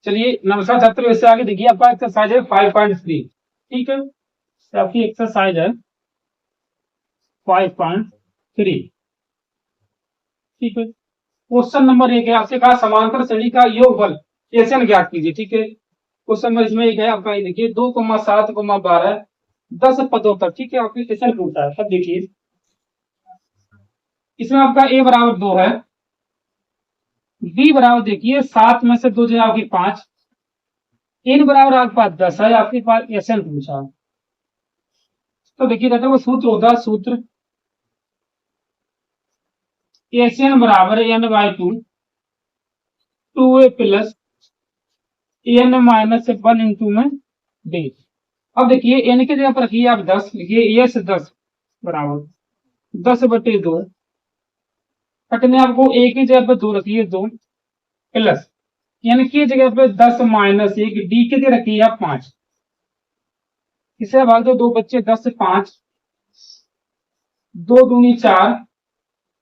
चलिए नमस्कार छात्रों, इससे आगे देखिए आपका एक्सरसाइज है 5.3। ठीक है, तो आपकी एक्सरसाइज है 5.3। ठीक है, क्वेश्चन नंबर 1 है, आपसे कहा समांतर श्रेणी का योगफल एसएन ज्ञात कीजिए। ठीक है, क्वेश्चन नंबर इसमें एक है आपका, ये देखिए 2,7,12 10 पदों तक। ठीक है, आपकी एसएन पूछता है। अब देखिए इसमें आपका ए बराबर 2 है, बी बराबर देखिए 7 में से 2 जो है आपकी 5, इन बराबर आपके पास 10 है, आपके पास एसएन पूछा है। तो देखिए रहता है वो सूत्र होता है, सूत्र एसएन बराबर N by two A plus N minus 1 into में डी। अब देखिए एन की जगह पर रखिए आप 10, लिखिए एस 10 बराबर 10/2, कटने आपको ए की जगह पर 2 रखिए 2 प्लस एन की जगह पर 10 माइनस 1, डी की जगह रखिए आप 5। इसे भाग दो, 2 बच्चे 10 से 5, 2 दूनी 4,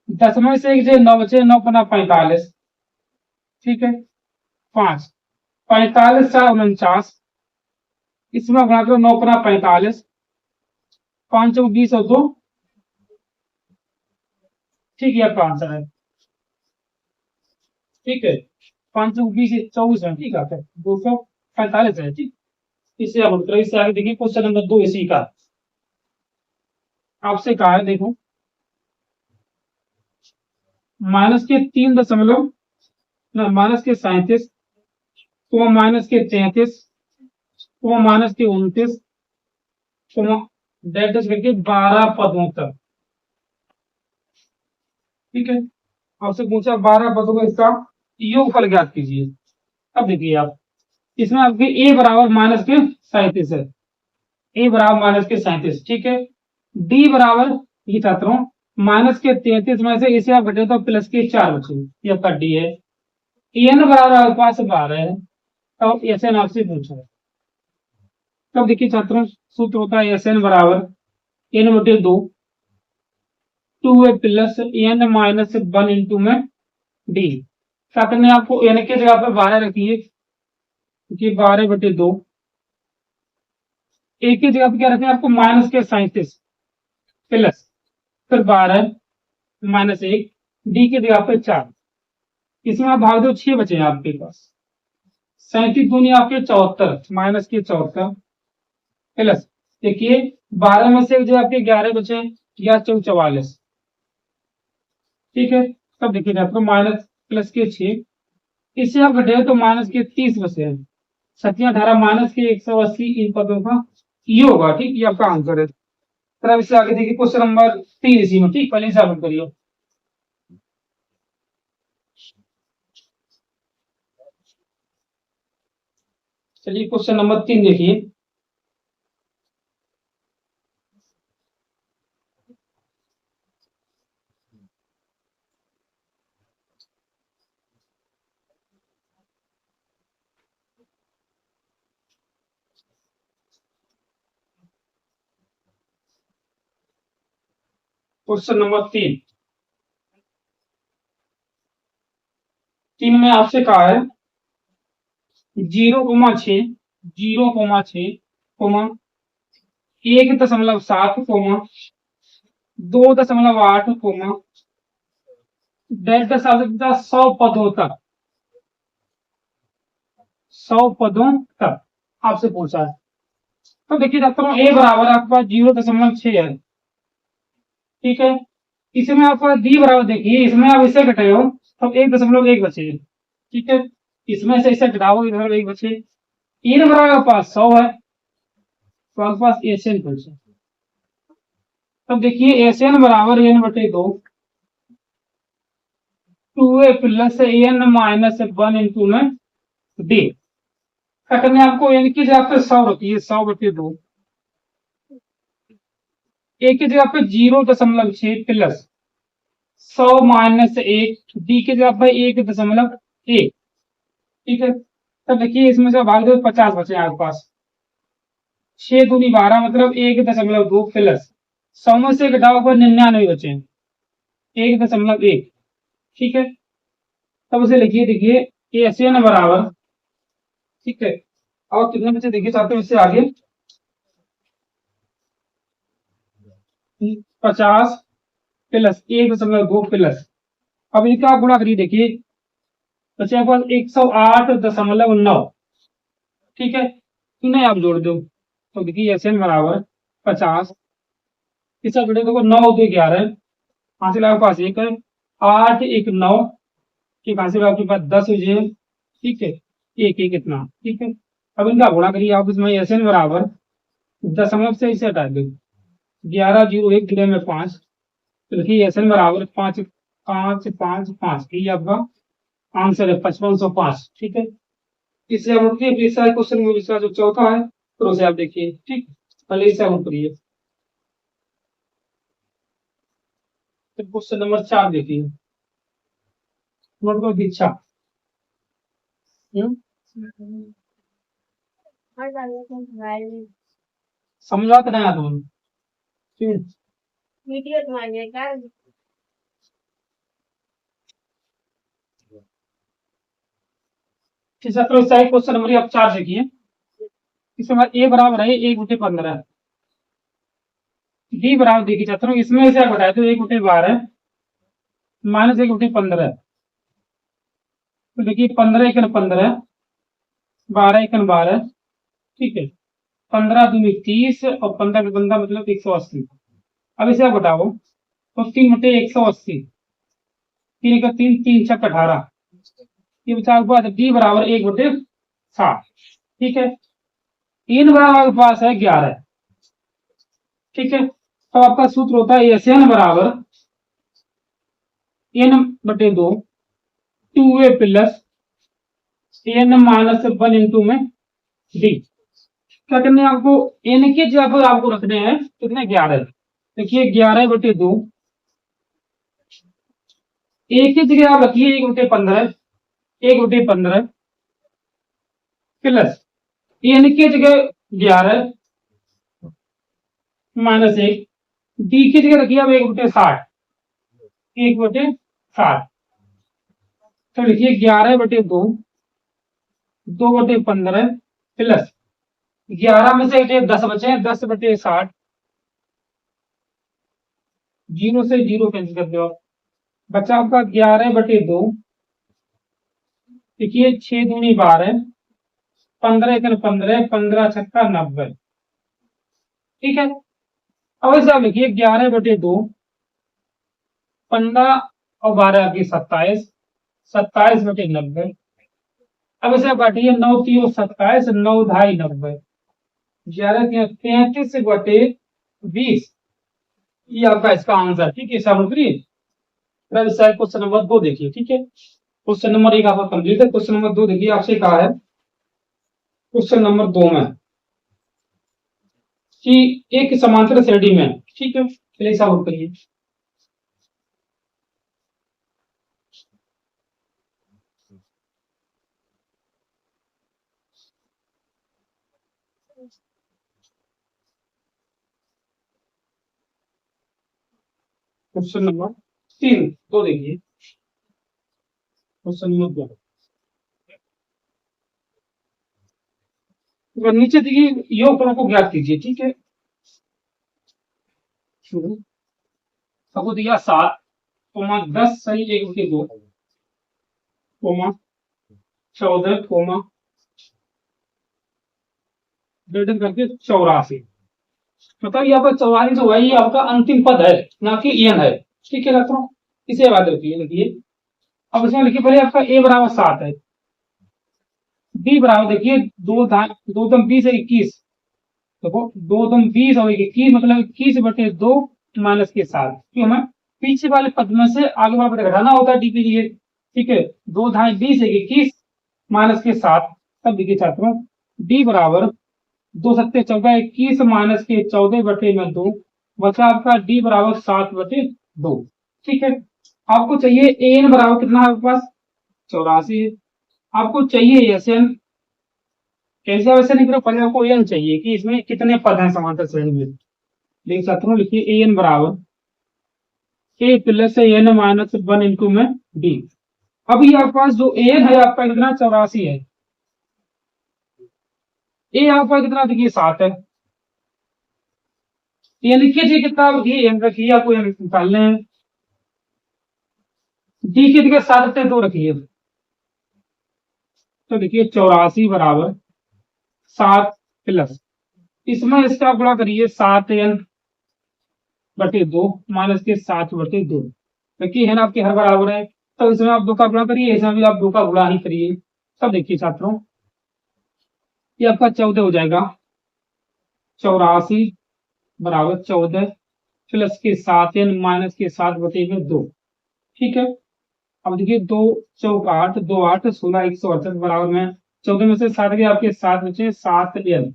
10 में से 1 जो 9 बचे, 9 पना 45। ठीक है, 5 45 4 49, इसमें गुणा करो 9 पना 45, 5 चौक 20 और 2। ठीक है, आपका आंसर है। ठीक है, 5 चौक 20 24 है। ठीक है, 245 है। ठीक, इससे अब उत्तर, इससे आगे देखिए क्वेश्चन नंबर 2 इसी का आपसे कहा है, देखो माइनस के 3 दशमलव माइनस के 37 को माइनस के 33 को माइनस के 29 को डेट करके 12 पदों तक। ठीक है, आपसे पूछा 12 पदों का इसका योगफल ज्ञात कीजिए। अब देखिए आप, इसमें आपके ए बराबर माइनस के 37 है, ए बराबर माइनस के 37। ठीक है, डी बराबर ये छात्रों माइनस के 33 में से इसे आप घटे तो प्लस के 4 बचे, ये आपका डी है। एन बराबर आपके पास 12 है, तो एस एन आपसे पूछा है। तब देखिए छात्रों सूत्र होता है एस एन बराबर n/2 2a plus N minus 1 into में डी। छात्र ने आपको एन की जगह पर 12 रखी है, क्योंकि 12/2, ए की जगह पर क्या रखें आपको माइनस के 37 प्लस फिर 12 माइनस 1, डी की जगह पर 4। इसमें आप भाग दो, 6 बचे हैं आपके पास। 37 दूनी आपके 74 माइनस के 74 प्लस देखिए 12 में से जो आपके 11 बचे या 44। ठीक है, तब देखिए आपको माइनस प्लस के 6, इससे आप घटे तो माइनस के 30 बचे हैं। 17 18 माइनस के 180, इन पदों का ये होगा। ठीक, ये आपका आंसर है। फिर अब इससे आगे देखिए क्वेश्चन नंबर 3 इसी में। ठीक, पहले सॉल्व करिए। चलिए क्वेश्चन नंबर 3 देखिए, क्वेश्चन नंबर 3 में आपसे कहा है 0,6 0,6 1.7 2.8 डेल्टा 100 पदों तक, 100 पदों तक आपसे पूछा है। तो देखिए छात्रों ए बराबर आपके पास 0.6 है। ठीक है, इसमें आपका डी बराबर देखिए, इसमें आप इसे घटाए हो तब 1.1 बचे। ठीक है, इसमें से इसे घटाओ, इधर 1 बचे। एन बराबर आपके पास 100 है, तो आपके पास एसएन बचे। तब देखिए एसएन बराबर n/2 2a plus N minus 1 into में डी। कटने आपको एन की जगह पे 100 रखिए, 100/2, ए की जगह पे 0.6 प्लस 100 माइनस 1, डी की जगह पे 1.1। ठीक है, तब देखिए इसमें से भाग दो, 50 बचे आपके पास। 6 दूनी 12 मतलब 1.2 प्लस 100 में से घटाओ पर 99 बचे, 1.1। ठीक है, तब उसे लिखिए, देखिए एसएन बराबर ठीक है। अब कितने बच्चे देखिए चाहते हैं इससे आगे, 50 प्लस 1.2 प्लस, अब इनका आप गुणा करिए, देखिए बच्चे आपके पास 108.9, ठीक है, इन्हें आप जोड़ दो तो देखिए एस एन बराबर 50, इससे जुड़े देखो 9 होते 11, हासिल आपके पास एक है, 8 1 9, ठीक, हासिल आपके पास 10 हो जाए, ठीक है, एक एक इतना, ठीक है। अब इनका गुणा करिए आप, इसमें एस एन बराबर दशमलव से इसे हटा दो, 11 0 1 गुणे में 5, तो देखिए एस एन बराबर 5 5 5 5, ये आपका आंसर है 5505, ठीक है। इससे हम उठिए, फिर इसका क्वेश्चन में इसका जो चौथा है फिर उसे आप देखिए, ठीक, पहले इससे हम करिए, फिर क्वेश्चन नंबर 4 देखिए, नोट को दीक्षा, समझा तो नहीं तुम, वीडियो तुम्हारे का, ठीक है। तो इसका क्वेश्चन नंबर आप 4 देखिए, इसमें ए बराबर है 1/15, डी बराबर देखिए चाहता हूँ, इसमें से आप बताए तो 1/12 माइनस 1/15, तो देखिए 15 1 15, 12 1 12, ठीक है, 15 दूनी 30 और 15 का 15 मतलब 180। अब इसे आप बताओ तो 3/180, 3 का 3 3 छक 18, ये बचा आपके पास डी बराबर 1/7, ठीक है। इन बराबर आपके पास है 11, ठीक है। तो आपका सूत्र होता है एस एन बराबर n/2 2a plus n minus 1 into में डी, क्या करने हैं आपको, n के जगह पर आपको रखने हैं कितने, 11, देखिए 11/2, एक ही जगह आप रखिए 1/15, 1/15 प्लस n की जगह 11 माइनस 1, डी की जगह रखिए आप 1/60, 1/60, तो लिखिए 11/2 2/15 प्लस 11 में से 10 बचे, 10/60, जीरो से जीरो कैंसिल कर दो, बचा आपका 11/2, देखिए 6 दूनी 12, 15 1 15, 15 छक्का 90, ठीक है। अब इसे आप लिखिए 11/2, 15 और 12 आपकी 27, 27/90, अब इसे काटिए 9 3 27, 9 ढाई 90, 11 33/20, ये आपका इसका आंसर, ठीक है, सामग्री। क्वेश्चन नंबर 2 देखिए, ठीक है, क्वेश्चन नंबर 1 आपका कंप्लीट है, क्वेश्चन नंबर 2 देखिए, आपसे कहा है क्वेश्चन नंबर 2 में कि एक समांतर श्रेणी में, ठीक है, पहले सॉल्व करिए, क्वेश्चन नंबर 3 तो देखिए, क्वेश्चन नंबर 2 नीचे देखिए योग को ज्ञात कीजिए, ठीक है, शुरू सबको दिया 7 10 सही 1/2 14 डिवाइड करके 84, मतलब ये आपका 44 जो है ये आपका अंतिम पद है, ना कि एन है, ठीक है छात्रों, इसे याद रखिए। लिखिए अब इसमें लिखिए, पहले आपका ए बराबर 7 है, बी बराबर देखिए 2 दम 20 है 21, देखो 2 दम 20 और 21 मतलब 21/2 माइनस के 7, क्यों हमें पीछे वाले पद में से आगे वाले पद घटाना होता है डी के लिए, ठीक है, 2 ढाई 20 है 21 माइनस के 7, तब देखिए छात्रों डी बराबर 2 सत्ते 14 21 माइनस के 14/2, बचा आपका डी बराबर 7/2, ठीक है। आपको चाहिए एन बराबर कितना है आपके पास, 84 है, आपको चाहिए एस एन, कैसे वैसे नहीं करो, पहले आपको एन चाहिए कि इसमें कितने पद हैं समांतर श्रेणी में, देख सकते हो, लिखिए ए एन बराबर ए प्लस एन माइनस 1 इंटू में डी, अभी आपके पास जो एन है आपका कितना 84 है, ए आपका कितना देखिए 7 है, ये लिखिए जी कितना देखिए एन रखिए, आपको एन निकालने हैं। डी की जगह 7 से 2 रखिए, तो देखिए 84 बराबर 7 प्लस, इसमें इसका गुणा करिए 7n/2 माइनस के 7/2, देखिए है ना आपके हर बराबर है, तो इसमें आप 2 का गुणा करिए, इसमें भी आप 2 का गुणा ही करिए। तब देखिए छात्रों ये आपका 14 हो जाएगा, 84 बराबर 14 प्लस के 7n माइनस के 7/2, ठीक है। अब देखिए 2 चौक 8, 2 8 16 168 बराबर में 14 में से 7 के आपके 7 बचे, 7n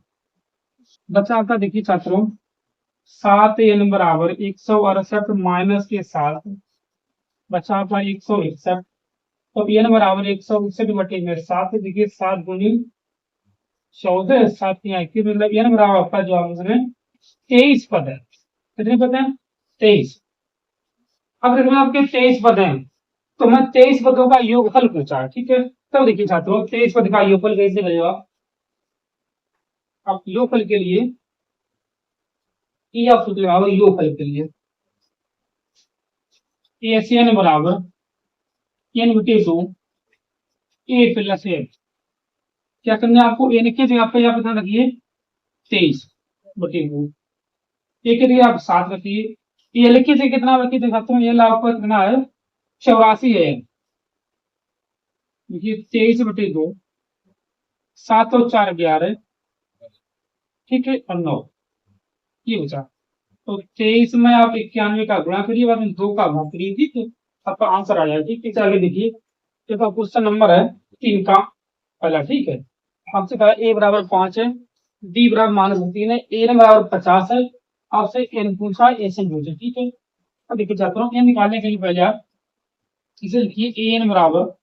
बचा आपका देखिए छात्रों 7n बराबर 168 माइनस के 7 बचा आपका 161, तो n बराबर 161/7, देखिए 7 गुनी 14 7 यहाँ 21, मतलब n बराबर आपका जो आंसर 23 पद है। कितने पद हैं? 23। अब इसमें आपके 23 पद हैं, तो मैं 23 पदों का योगफल पूछा, ठीक है। तब देखिए छात्रों 23 पद का योगफल कैसे करेगा, आप योगफल के लिए ये आप सोच लगाओ, योगफल के लिए एन बराबर n/2 ए प्लस ए, क्या करना है आपको, एन के जगह पे आप कितना रखिए 23/2, ए के जगह आप 7 रखिए, ये लिखिए से कितना रखिए छात्रों, ये आपको कितना है 84 है, देखिए 23/2, 7 और 4 11, ठीक है, और 9 ये बचा, तो 23 में आप 91 का गुणा करिए, बाद में 2 का भाग करिए, ठीक है, आपका आंसर आ जाएगा। ठीक है, आगे देखिए देखो क्वेश्चन नंबर है 3 का पहला, ठीक है। आपसे कहा ए बराबर 5 है, डी बराबर -3 है, एन बराबर 50 है, आपसे एन पूछा, एस एन पूछा, ठीक है। अब देखिए छात्रों एन निकालने के लिए पहले आप इसे लिखिए एन बराबर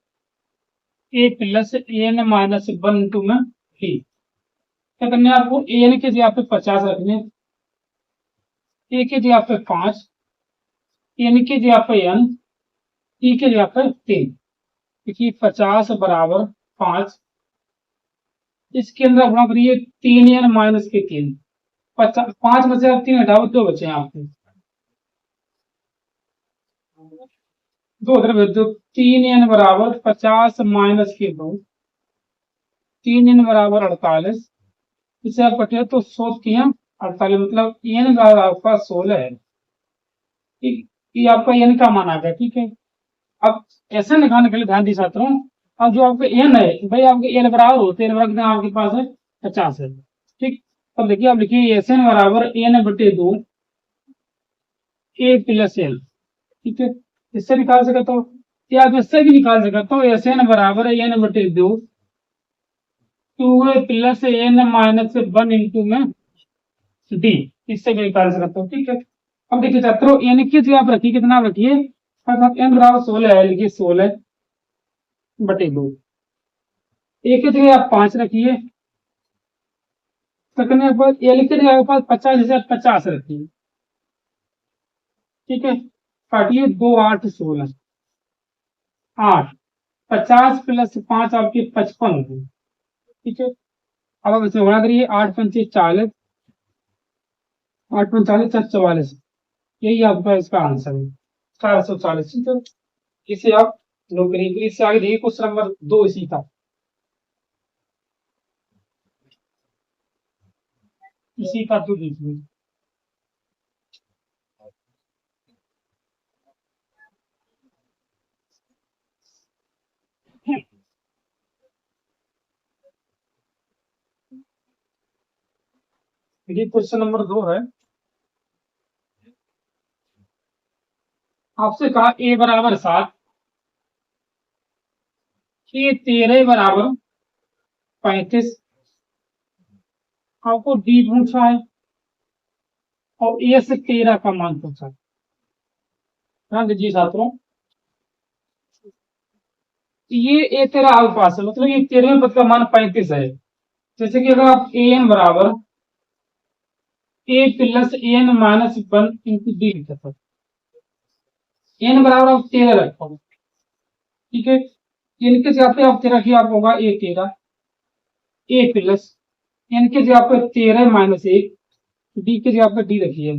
ए प्लस एन माइनस 1 में डी, क्या करना है आपको, एन के जगह पे 50 रखने, ए के जगह पे 5, एन के जगह पे एन, टी के जगह पे 3, देखिए 50 बराबर 5, इसके अंदर गुणा करिए 3n माइनस के 3, 5 में से आप 3 हटाओ, 2 बचे हैं आपके, 2 उधर भेज दो, 3n बराबर 50 माइनस के 2, 3n बराबर 48, इसे आप कटे तो 100 किया 48, मतलब n का आपका 16 है, ठीक, ये आपका n का मान आ गया, ठीक है। अब ऐसे निकालने के लिए ध्यान दी छात्रों, अब जो आपके n है भाई, आपके n बराबर होते हैं, कितना आपके पास है 50 है, ठीक। अब देखिए आप लिखिए एस एन बराबर n/2 ए प्लस एल, ठीक है, इससे निकाल सकता हो या आप इससे भी निकाल सकता हो, एस एन बराबर है n/2 2a plus n minus 1 में डी, इससे भी निकाल सकता हो, ठीक है। अब देखिए छात्रों एन की जगह आप रखिए, कितना रखिए, एन बराबर 16 है, लिखिए 16/2, एक की जगह आप 5 रखिए, सकने पर एल की जगह पास 50 जैसे 50 रखिए, ठीक है, काटिए 2 8 16 8, 50 प्लस 5 आपके 55 होगी, ठीक है। अब आप इसे गुणा करिए, 8 पंचे 40, 8 45 44, यही आपका इसका आंसर है 440, ठीक है। इसे आप लोग करिए, इससे आगे देखिए क्वेश्चन नंबर 2 इसी का, इसी का 2 देखिए, देखिए क्वेश्चन नंबर 2 है, आपसे कहा ए बराबर 7, ए 13 बराबर 35, आपको डी पूछा है और ए से 13 का मान पूछा है, ध्यान दीजिए छात्रों, ये ए 13 आपके पास है, मतलब ये 13वें पद का मान 35 है, जैसे कि अगर आप ए एन बराबर ए प्लस एन माइनस 1 डी लिखा था, एन बराबर आप 13 रखो, ठीक है, इनके जगह पे आप 13 की आप होगा ए 13 ए प्लस एन की जगह पे 13-1, डी की जगह पे डी रखिए।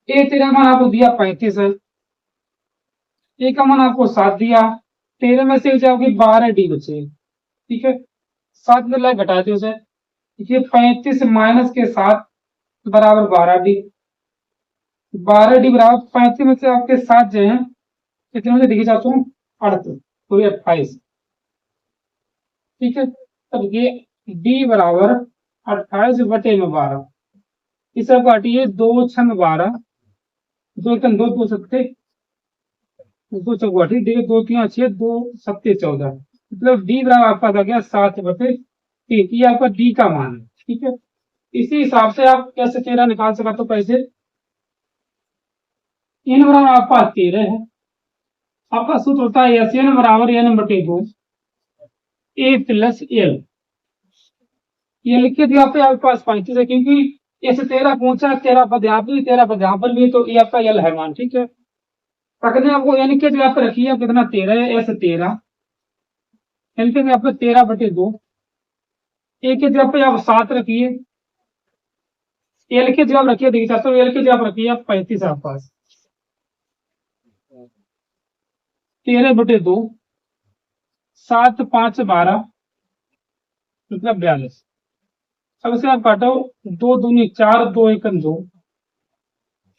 ए 13 मान आपको दिया 35 है, ए का मान आपको 7 दिया, 13 में से जाओगे 12 डी बचे, ठीक है। 7 में लाए घटा दो उसे, ये 35 माइनस के 7 बराबर 12 डी, 12 डी बराबर 35 में से आपके 7 जो है कितने में से दिखे जाता हूँ 38, पूरी 28, ठीक है। तब ये डी बराबर 28/12, इस सब काटिए, 2×6 12, 2×2 2 सकते, 2 चौक 2×3 6, 2×7 14, मतलब डी बराबर आपका आ गया 7/3, ये आपका डी का मान है, ठीक है। इसी हिसाब से आप कैसे 13 निकाल सका, तो कैसे, एन बराबर आपका 13 है, आपका सूत्र होता है एस एन बराबर n/2 ए प्लस एल, ये लिखिए दिया पे आपके पास 35 है, क्योंकि ऐसे 13 पहुंचा, 13 पद यहाँ पर, 13 पद यहाँ पर भी, तो ये आपका एल है मान, ठीक है। पकड़ने आपको एन के जगह पे रखिए, कितना 13 है, ऐसे 13, एल के जगह पे 13/2, ए के जगह पे आप 7 रखिए, एल के जगह रखिए, देखिए चाहते हो एल के जगह रखिए आप 35 आपके पास, 13/2, 7×5 = 12, मतलब 42। अब इसे आप काटो, 2×2 = 4, 2×1 = 2,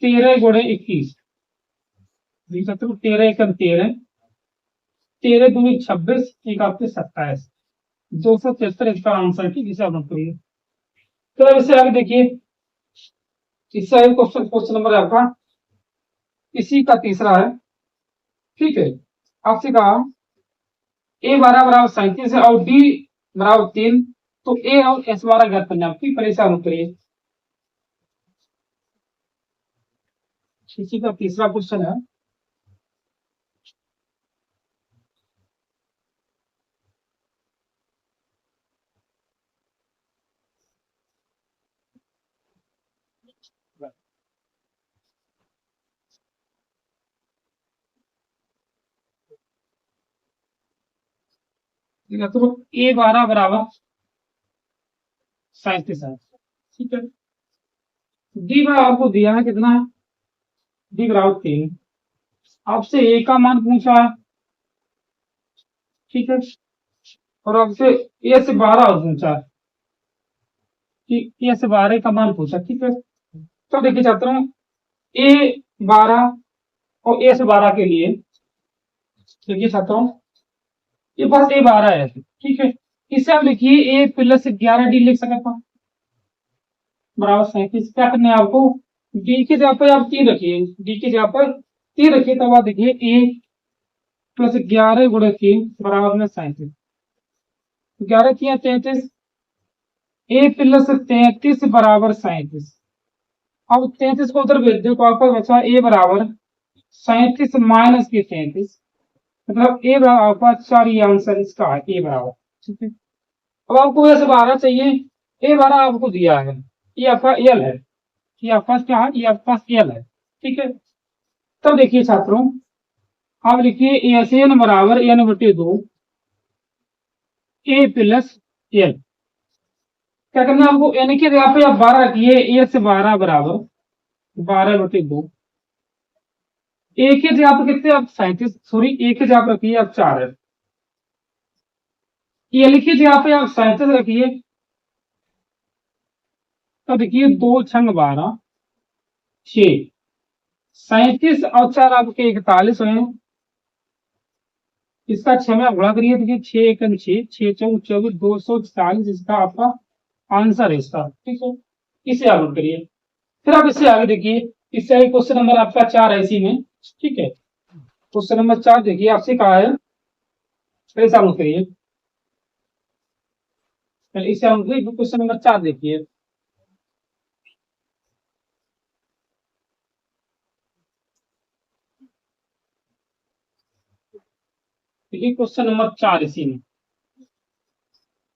13×21, देख सकते हो 13×1 = 13, 13×2 = 26, एक आपके 27, 273 इसका आंसर, ठीक, इसे आप नोट करिए। तो अब इसे आगे देखिए, इससे आगे क्वेश्चन, क्वेश्चन नंबर आपका इसी का तीसरा है, ठीक है। आपसे कहा A12 बराबर 37 है और D बराबर 3, तो A और S12 ज्ञात करना, आपकी परेशान करिए। इसी का तीसरा क्वेश्चन है, तो A12 बराबर 37 है, ठीक है। डी बराबर आपको दिया है कितना है, डी बराबर 3, आपसे ए का मान पूछा है, ठीक है, और आपसे ए से 12 पूछा है, कि ए से 12 का मान पूछा, ठीक है। तो देखिए छात्रों, A12 और S12 के लिए देखिए छात्रों, ये बस A12 है, ठीक है। इसे आप लिखिए A + 11D लिख सकते हैं, बराबर 37, क्या करना है आपको, डी की जगह पर आप 3 रखिए, डी की जगह पर 3 रखिए, तब आप देखिए A + 11 × 3 बराबर में 37, 11×3 = 33, A + 33 बराबर 37, अब 33 को उधर भेज दो, तो आपका बचा A बराबर 37 माइनस के 33, मतलब ए बराबर आपका 4, ये आंसर इसका है, ए बराबर, ठीक है। अब आपको ऐसे 12 चाहिए, A12 आपको दिया है, ये आपका एल है, ये आपका क्या है, ये आपका एल है, ठीक है। तब देखिए छात्रों, आप लिखिए एस एन बराबर n/2 ए प्लस एल, क्या करना है आपको, एन की जगह पे आप 12 रखिए, ए से 12 बराबर 12/2, ए की जगह पे कितने आप 37, सॉरी ए की जगह पे रखिए आप 4 है, एल की जगह पे आप 37 रखिए, तो देखिए 2×6 = 12, 6, 37 और 4 आपके 41 हुए, इसका 6 में आप गुणा करिए, देखिए 6×1 = 6, 6×4 = 24, 240, इसका आपका आंसर है इसका, ठीक है। इसे आप नोट करिए। फिर आप इससे आगे देखिए, इससे आगे क्वेश्चन नंबर आपका 4 है इसी में, ठीक है। क्वेश्चन नंबर 4 देखिए, आपसे कहा है, फिर आप नोट करिए, पहले इसे आप क्वेश्चन नंबर 4 देखिए, देखिए क्वेश्चन नंबर 4 इसी में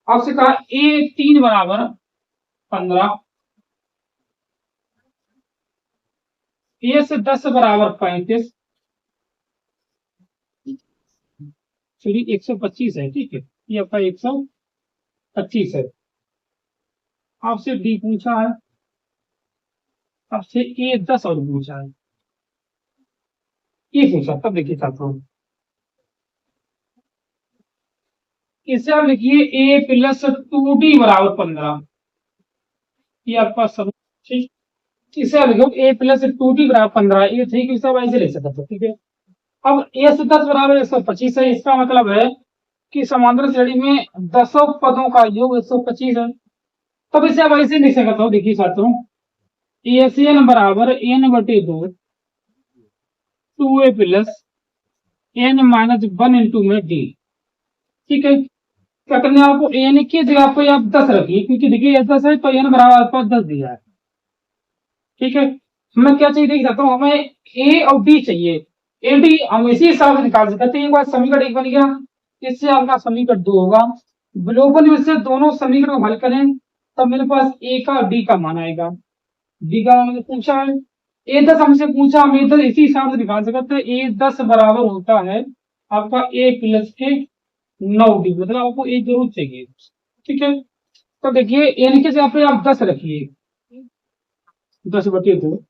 आपसे कहा A3 बराबर 15, ए से 10 बराबर 35, फिर 125 है, ठीक है, ये आपका 125 है, आपसे डी पूछा है, आपसे ए 10 और पूछा है, ये पूछा। तब देखिए छात्रों, इसे आप लिखिए ए प्लस 2d बराबर 15। ये आपका सब ठीक। इसे आप लिखो ए प्लस 2d बराबर 15, ये ठीक, सब ऐसे लिख सकते हो, ठीक है। अब ए से 10 बराबर 125 है, इसका मतलब है कि समांतर श्रेणी में 10 पदों का योग 125 है। तब इसे आप ऐसे लिख सकते हो, देखिए छात्रों, एन बराबर एन बटे 2 2a plus N minus 1 into में डी। ठीक है, क्या करना है आपको, एन की जगह पे आप 10 रखिए, क्योंकि देखिए ये 10 है तो एन बराबर आपको 10 दिया है। ठीक है, हमें क्या चाहिए देख सकता हूँ, हमें ए और डी चाहिए। ए डी हम इसी हिसाब से निकाल सकते हैं। एक बार समीकरण एक बन गया, इससे आपका समीकरण 2 होगा। विलोपन में से दोनों समीकरण को हल करें, तब मेरे पास ए का और डी का मान आएगा। डी का मान मुझे पूछा है, ए 10 हमसे पूछा, हम ए 10 इसी हिसाब से निकाल सकते हैं। ए 10 बराबर होता है आपका ए प्लस के 9d, मतलब आपको ए जरूर चाहिए। ठीक है, तो देखिए एन के जगह पे आप 10 रखिए, 10/2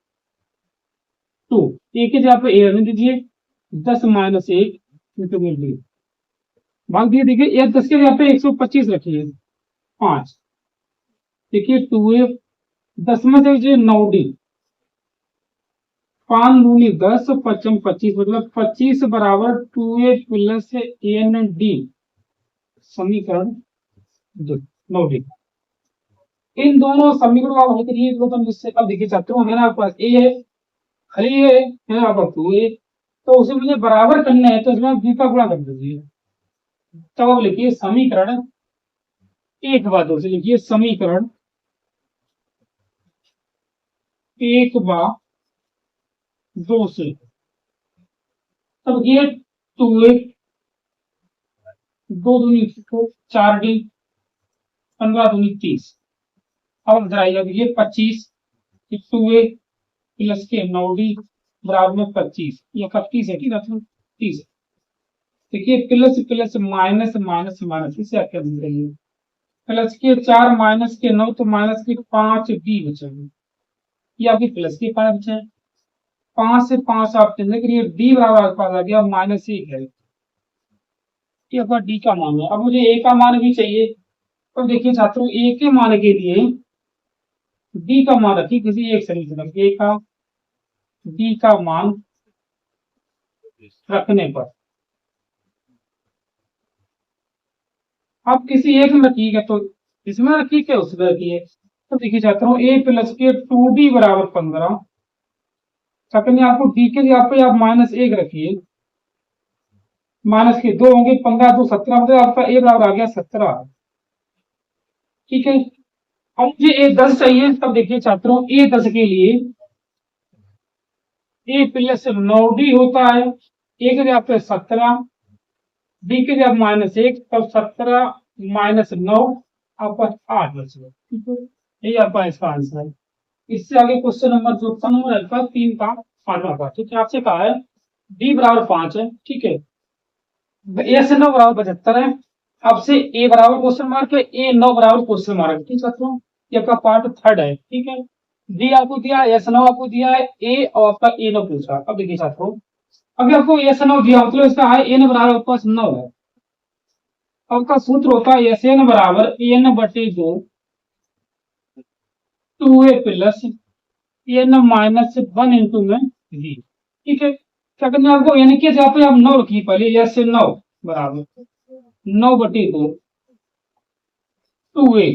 टू, एक की जगह पे ए रहने दीजिए, 10 माइनस 1 इंटू में डी। भाग दिए, देखिए ये 10 के जगह पे 125 रखिए, 5। देखिए 2a 10 में से 9d, 5 दूनी 10, 5 25, मतलब 25 बराबर 2a प्लस एन डी, समीकरण 9d। इन दोनों समीकरणों को आप हल करिए, तो जिससे अब देखिए छात्रों, मेरा आपके पास ए है, खाली है आपका 2a, तो उसे मुझे बराबर करना है, तो इसमें बी का गुणा कर दीजिए। तो अब लिखिए समीकरण 1/2 से, लिखिए समीकरण 1/2 से। तब ये 2a, 2 दूनी 4d, 15 दूनी 30। अब जरा ये 25, 2a प्लस के 9d बराबर में 25, ये 25 है, ठीक है 30। देखिए plus plus minus minus minus, इसे आप क्या लिख रही है, प्लस के 4 माइनस के 9, तो माइनस के 5 डी बचेंगे, ये आपकी प्लस के 5 बचे। 5 से 5 आप चेंज करिए, डी बराबर आपके पास आ गया -1 है, ये आपका डी का मान है। अब मुझे ए का मान भी चाहिए, तो देखिए छात्रों, ए के मान के लिए डी का मान रखिए किसी एक समीकरण, ए का डी का मान रखने पर आप किसी एक में रखिएगा, तो इसमें रखिए क्या उसमें रखिए। तो देखिए छात्रों, ए प्लस के 2d बराबर 15, सेकंड आपको डी के लिए आप -1 रखिए, माइनस के 2 होंगे, 15 2 17, मतलब आपका ए बराबर आ गया 17। ठीक है, अब मुझे ए 10 चाहिए, तब देखिए छात्रों, ए 10 के लिए ए प्लस 9d होता है, ए के लिए आप 17, डी के लिए आप -1, तब 17 माइनस 9 आपका 8 बचेगा। ठीक है, यही आपका इसका आंसर है। इससे आगे क्वेश्चन नंबर जो नंबर आपका 3 का 5वां का, ठीक है, आपसे कहा है डी बराबर 5 है, ठीक है, ए से 9 बराबर 75 है, आपसे ए बराबर क्वेश्चन मार्क है, ए 9 बराबर क्वेश्चन मार्क, ठीक है छात्रों, ये आपका पार्ट 3 है। ठीक है, डी आपको दिया, एस 9 आपको दिया है, ए और आपका ए 9 पूछा। अब देखिए छात्रों, अगर आपको एस 9 दिया, मतलब इसका है एन बराबर आपके पास 9 है, आपका सूत्र होता है एस एन बराबर एन बटे 2 2a plus N minus 1 into में वी। ठीक है, क्या करना है आपको, एन के जगह पे आप 9 रखिए, पहले एस 9 बराबर 9/2 2a,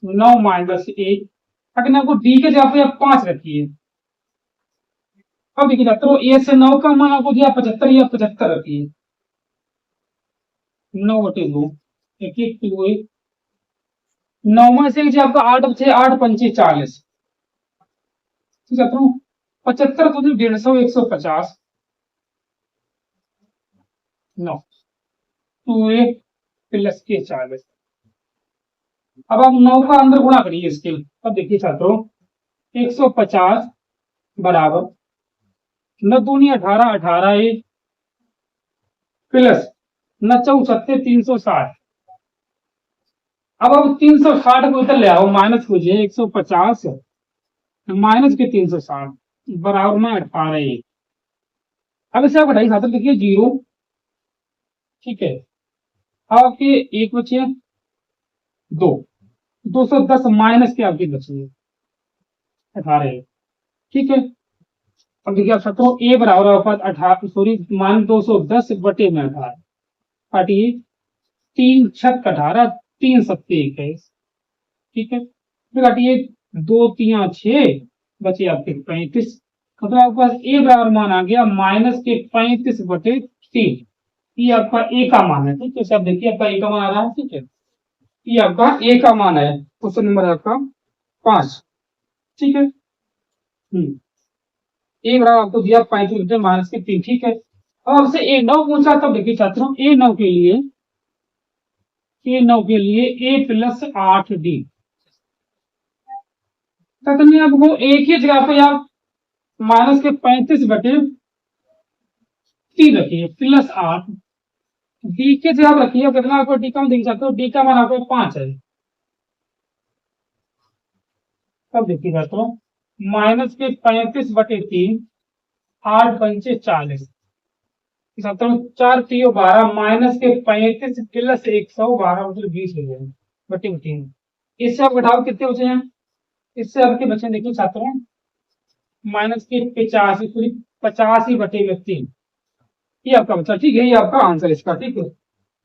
9 माइनस 1। क्या करना है आपको, डी के जगह पे आप 5 रखिए। अब देखिए छात्रों, ए से 9 का मान आपको दिया 75, या 75 रखिए, 9/2 देखिए 2a, 9 में से जो आपका 8 बचे, 8 पंचे 40, ठीक है, तो 75 तो 150, 150, 9 2a प्लस के 40। अब आप 9 का अंदर गुणा करिए इसके। अब देखिए छात्रों, 150 बराबर 9 दूनी 18, 18 प्लस 9 चौक 36, 360, अब 360 को इधर ले आओ, माइनस कीजिए 150 माइनस के 360 बराबर में 18। अब इसे आप घटाइए खाते देखिए 0, ठीक है। अब आपके एक बचे 2, 210 माइनस के आपकी बची है 18, ठीक है। अब देखिए आप सकते ए बराबर आपका 18, सॉरी मान 210 बटे में 18 काटिए, 3×6 = 18, 3×7 = 21, ठीक है। फिर काटिए 2×3 = 6, बचे आपके 35। मतलब आपके पास ए बराबर मान आ गया -के 35/3। ये आपका ए का मान है, ठीक है। सब देखिए आपका ए का मान आ रहा है, ठीक है। ये आपका ए का मान है, क्वेश्चन नंबर आपका 5, ठीक है। ए बराबर आपको दिया 35/3, ठीक है। अब आपसे ए9 पूछा, तब देखिए छात्रों ए9 के लिए a+8d, तब आपको एक ही जगह पे आप -के 35/3 रखिए +8, डी के जगह रखिए कितना आपको डी का मान देख सकते हो, डी का मान आपको 5 है। तब देखिए छात्रों -के 35/3, 8×5 = 40, छात्रों 4×3 = 12, -के 35 + 112 मतलब 20 हो गया बटे 3। इससे आप घटाओ कितने बचे हैं, इससे आपके बचे देखिए छात्रों -के 85, पूरी 85/3, ये आपका बचा, ठीक है। ये आपका आंसर इसका, ठीक है।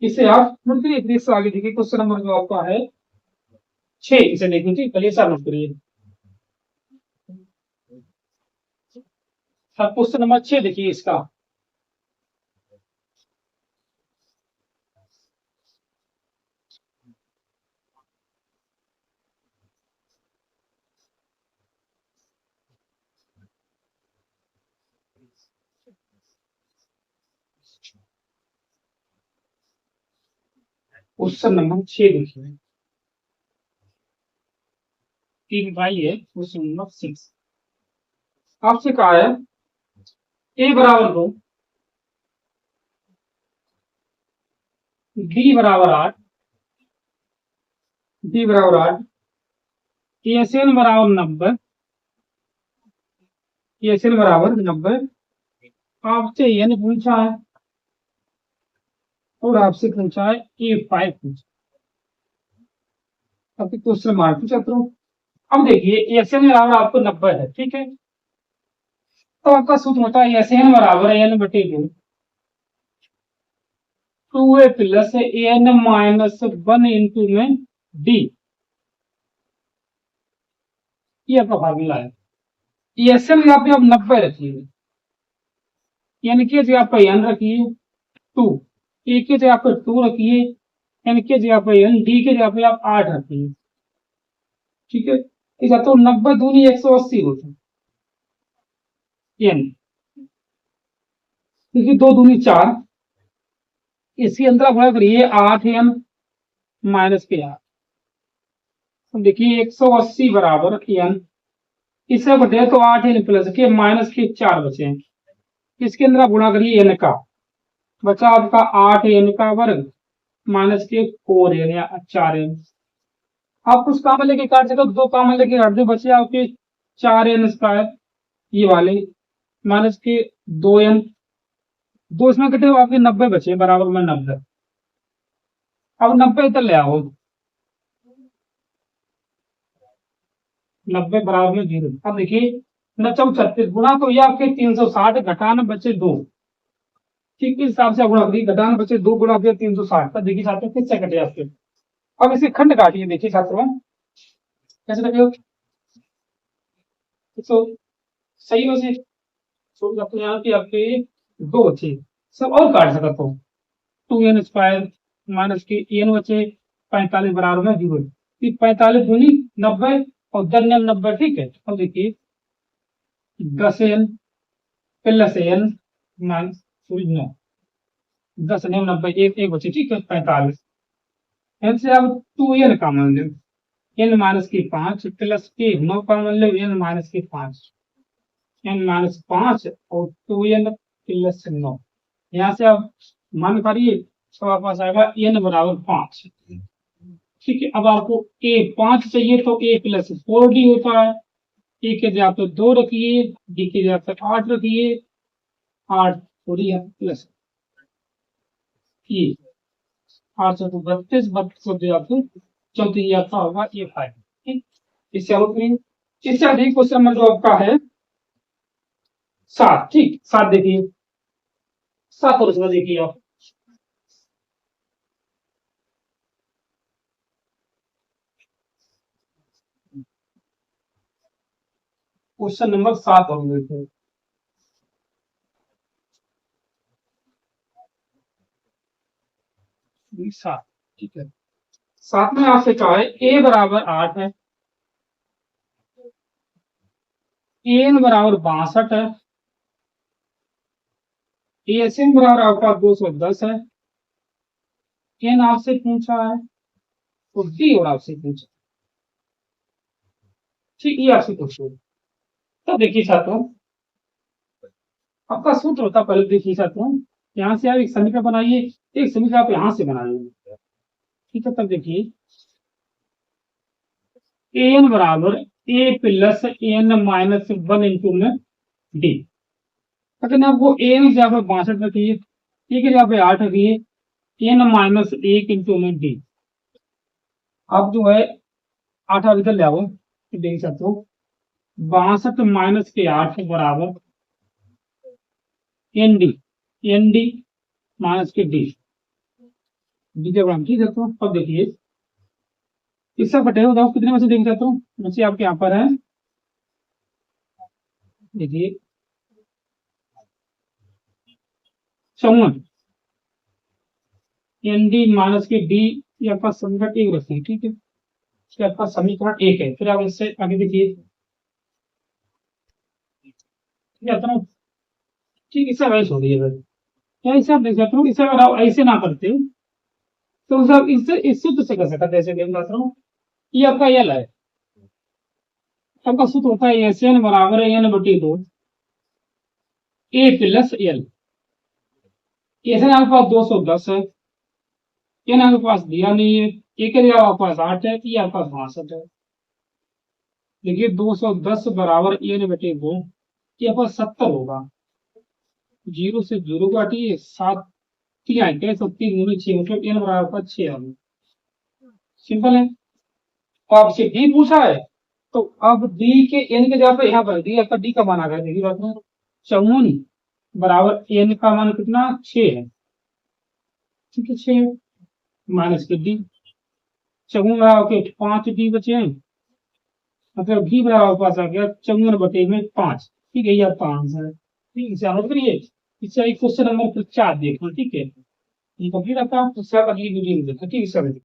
इसे आप नोट करिए, फिर इससे आगे देखिए क्वेश्चन नंबर जो आपका है 6, इसे देखिए, ठीक है। सर नोट करिए, क्वेश्चन नंबर 6 देखिए इसका। क्वेश्चन नंबर 6 देखिए, तीन भाई है। क्वेश्चन नंबर 6 आपसे कहा है ए बराबर 2, बी बराबर 8, डी बराबर 8, एसएन बराबर 90, एसएन बराबर 90। आपसे एन पूछा है और आपसे पूछा है ए5 पूछा, आपके क्वेश्चन मार्क छात्रों। अब देखिए एसएन बराबर आपको 90 है, ठीक है। तो आपका सूत्र होता है एसएन बराबर n/2, 2a + n-1 इंटू में डी, ये आपका फार्मूला है। एसएन यहाँ पे आप 90 रखिए, एन के जगह पे एन रखिए 2, ए के जगह पे 2 रखिए, एन के जगह पे एन, डी के जगह पे आप 8 रखिए, ठीक है। ठीक है, तो 90 दूनी 180 होता है एन, क्योंकि 2 दूनी 4, इसके अंदर गुणा करिए 8n - 8। तो देखिए 180 बराबर एन, इससे बटे तो 8n + के -4 बचे। इसके अंदर आप गुणा करिए एन का, बचा आपका 8n का वर्ग -के 4n या 4n। आप कुछ काम लेके काट सकते हो, 2 काम लेके काट दो, बचे आपके 4n², ये वाले -के 2n, 2 इसमें कटे आपके 90 बचे बराबर में 90। अब 90 इधर ले आओ, 90 बराबर में 0। अब देखिए 9×36 गुणा, तो ये आपके 360 घटाना बचे 2, ठीक। इस हिसाब से गुणा करिए, घटाना बचे 2 गुणा फिर 360, तब देखिए छात्रों किससे कटे आपके। अब इसे खंड काटिए, देखिए छात्रों कैसे कटे, तो सही हो से अपने यहाँ की आपके 2 बचे, सब और काट सकते हो। 2n² के n बचे 45 बराबर में 0, 45 दूनी 90 और 10n 90, ठीक है। अब देखिए 10n + n - 9, 10n 90, एक बचे, ठीक है 45। n से अब 2n का मान लो, n - के 5 + के 9 का मान लो, n - के 5, n - 5 और 2n + 9, यहाँ से आप मान करिए, तो आपके पास आएगा n बराबर 5। ठीक है। अब आपको ए 5 चाहिए तो ए प्लस 4 डी होता है। ए के जगह पे 2 रखिए, डी की जगह पे 8 रखिए, 8 थोड़ी है प्लस ये 8 से तो 32, 32 को जगह पे चौथी आपका होगा ये 5। ठीक, इससे आउट करेंगे। इससे अधिक क्वेश्चन नंबर जो आपका है 7। ठीक, 7 देखिए, 7 और उसमें देखिए आप क्वेश्चन नंबर 7 और देखिए 7। ठीक है, 7 में आपसे कहा है ए बराबर 8 है, एन बराबर 62 है, एएसएन बराबर आपका 210 है, एन आपसे पूछा है तो डी और आपसे पूछा। ठीक, ये आपसे पूछो। तो देखिए छात्रों, आपका सूत्र होता पहले देखिए छात्रों, यहाँ से आप एक समीकरण बनाइए, एक समीकरण आप यहाँ से बनाइए। ठीक है, तब देखिए एन बराबर ए प्लस एन माइनस 1 इंटू में डी। अगर आपको एन की जगह पे 62 रखिए, ए की जगह पे 8 रखिए, एन माइनस 1 इंटू में डी। अब जो है 8 आप इधर ले आओ तो देख सकते हो 62 माइनस के 8 बराबर N D, N D minus के डी, डी जब हम ठीक है। तो अब देखिए इससे बटे बताओ कितने बचे देख सकते हो, बच्चे आपके यहाँ पर है देखिए 54, एन डी माइनस के डी, ये आपका समीकरण एक रखते हैं। ठीक है, इसके आपका समीकरण एक है। फिर आप इससे आगे देखिए आता हूँ। ठीक, इससे वैस हो गई है। क्या इससे आप देख सकते हो, इससे अगर आप ऐसे ना करते तो सब इससे इससे तो से कर सकते ऐसे गेम बता रहा हूँ। ये आपका एल है, आपका सूत्र होता है एस एन बराबर है एन बटी 2 ए प्लस एल। एस एन आपके पास 210 है, एन आपके पास दिया नहीं है, ए के लिए आपके पास 8 है, ये आपका 62 है। देखिए 210 बराबर एन बटे 2, ये आपका 70 होगा। जीरो से जीरो काटिए, 7 3 आएंगे, तो 3 गुने 6 मतलब एन बराबर 6 होगा। सिंपल है। तो आपसे डी पूछा है तो अब डी के एन के जगह पे यहाँ पर डी आपका डी का मान आ गया। देखिए बात में 54 बराबर एन का मान कितना 6 है। ठीक है, 6 माइनस के डी, 54 बराबर के 5 डी बचे हैं, मतलब डी बराबर पास आ गया 54 बटे में 5। ठीक है, ये आपका आंसर है। ठीक है, इसे नोट करिए। इससे क्वेश्चन नंबर 4 देखना। ठीक है, ये कंप्लीट आपका अगली वीडियो में देखना। ठीक है सर।